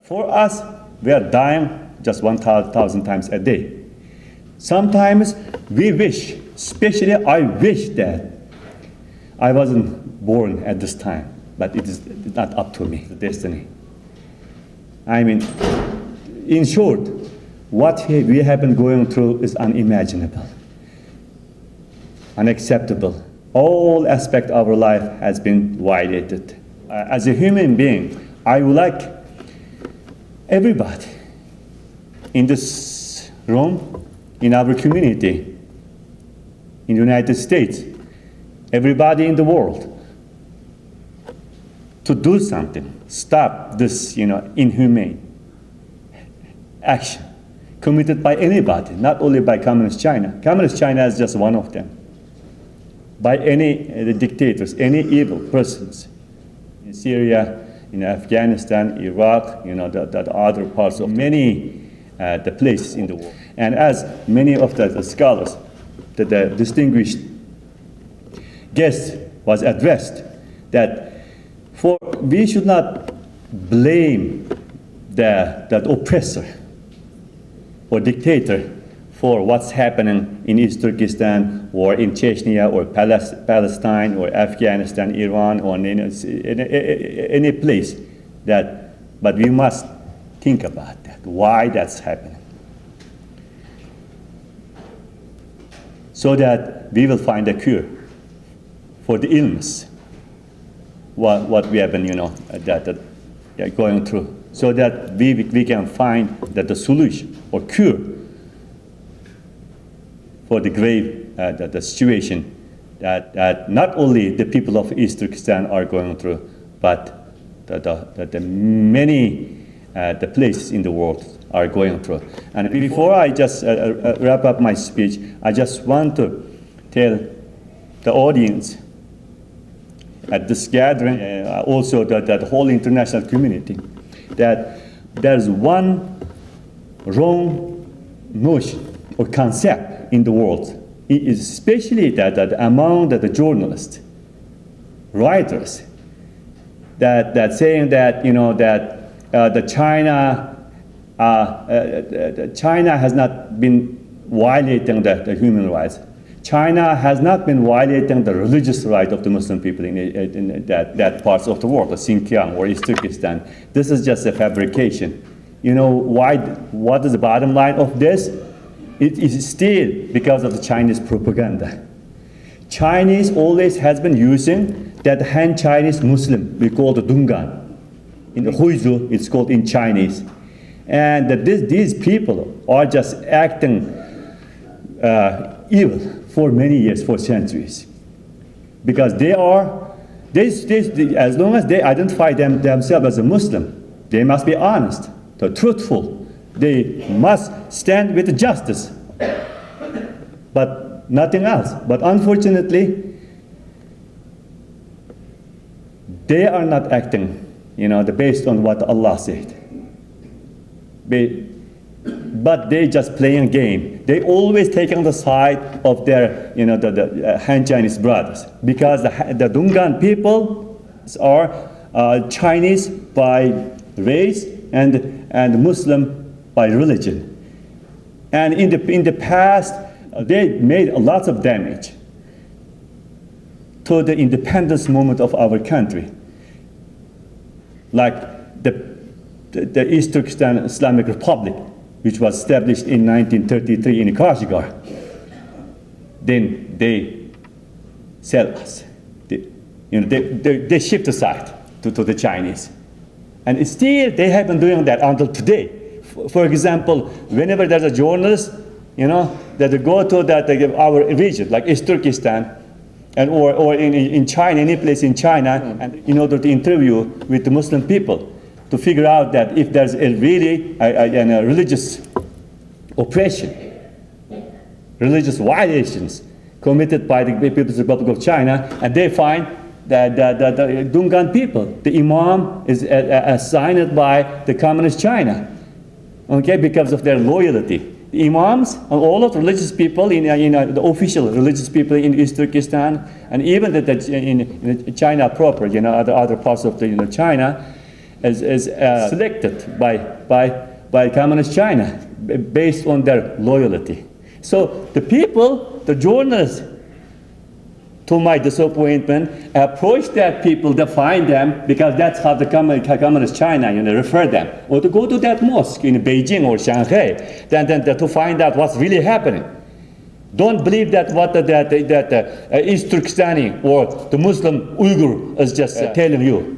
For us, we are dying just 1,000 times a day. Sometimes we wish, especially I wish that I wasn't born at this time, but it is not up to me, the destiny. I mean, in short, what we have been going through is unimaginable, unacceptable. All aspects of our life has been violated. As a human being, I would like everybody in this room, in our community, in the United States, everybody in the world, to do something, stop this, inhumane action committed by anybody, not only by Communist China. Communist China is just one of them. By any dictators, any evil persons in Syria, in Afghanistan, Iraq, the other parts of many the places in the world. And as many of the scholars, the distinguished guests was addressed, that we should not blame that oppressor or dictator for what's happening in East Turkestan or in Chechnya or Palestine or Afghanistan, Iran, or any place but we must think about that, why that's happening, so that we will find a cure for the illness, what we have been, going through, so that we can find the solution or cure for the grave the situation that not only the people of East Turkestan are going through, but the many the places in the world are going through. And before I just wrap up my speech, I just want to tell the audience at this gathering, also the whole international community, that there's one wrong notion or concept in the world, especially that among the journalists, writers, that saying that China has not been violating the human rights. China has not been violating the religious right of the Muslim people in that parts of the world, the Xinjiang or East Turkestan. This is just a fabrication. What is the bottom line of this? It is still because of the Chinese propaganda. Chinese always has been using that Han Chinese Muslim, we call the Dungan. In the Huizu, it's called in Chinese. And these people are just acting evil for many years, for centuries. Because as long as they identify themselves as a Muslim, they must be honest, truthful. They must stand with justice, but nothing else. But unfortunately, they are not acting based on what Allah said. But they just playing a game. They always take on the side of their, the Han Chinese brothers, because the Dungan people are Chinese by race and Muslim by religion. And in the past, they made a lot of damage to the independence movement of our country. Like the East Turkestan Islamic Republic, which was established in 1933 in Kashgar. Then they sell us. They shift aside to the Chinese. And still they have been doing that until today. For example, whenever there's a journalist, that they go to our region, like East Turkestan, or in China, any place in China, and in order to interview with the Muslim people, to figure out that if there's a religious oppression, religious violations committed by the People's Republic of China, and they find that the Dungan people, the Imam is assigned by the Communist China, because of their loyalty. The Imams and all of the religious people the official religious people in East Turkestan, and even in China proper, other parts of China, selected by Communist China based on their loyalty. So the people, the journalists, to my disappointment, approach that people to find them, because that's how the Communist China, refer them, or to go to that mosque in Beijing or Shanghai, then to find out what's really happening. Don't believe that East Turkistani or the Muslim Uyghur is just telling you.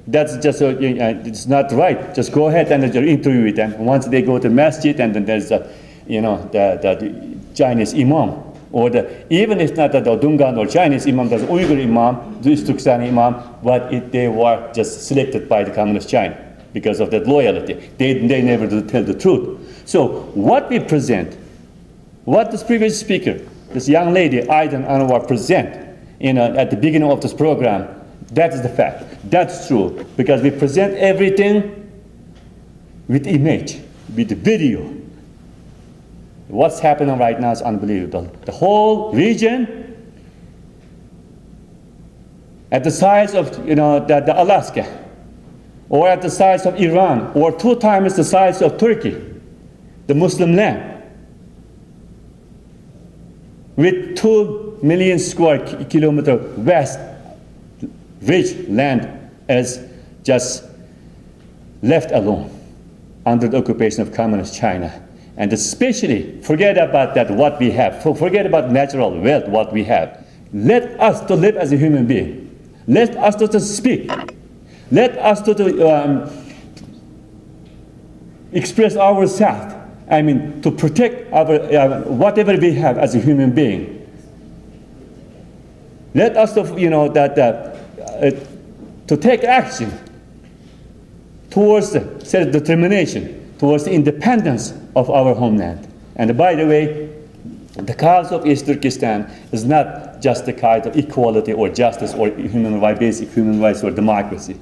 That's just it's not right. Just go ahead and interview with them. Once they go to masjid, and then there's the Chinese imam, or even if not the Dungan or Chinese imam, there's Uyghur imam, the East Turkistani imam, but they were just selected by the Communist China because of that loyalty. They never do tell the truth. So what we present, what this previous speaker, this young lady, Anwar, present at the beginning of this program, that is the fact. That's true, because we present everything with image, with video. What's happening right now is unbelievable. The whole region, at the size of the Alaska, or at the size of Iran, or 2 times the size of Turkey, the Muslim land, with 2 million square kilometer vast, rich land, as just left alone under the occupation of Communist China. And especially, forget about that, what we have. Forget about natural wealth, what we have. Let us to live as a human being. Let us to speak. Let us to express ourselves. I mean, to protect our whatever we have as a human being. Let us to to take action towards self-determination, towards the independence of our homeland. And by the way, the cause of East Turkestan is not just the kind of equality or justice or human rights, basic human rights or democracy.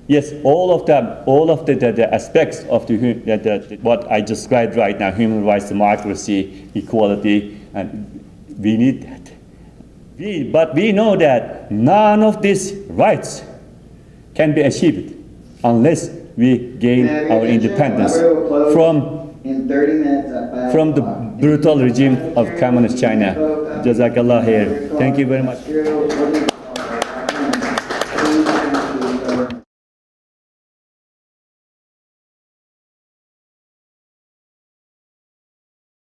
Yes, all of the aspects of what I described right now, human rights, democracy, equality, and we need that. But we know that none of these rights can be achieved unless we gain our independence from the brutal regime of Communist China. Jazakallah khair. Thank you very much.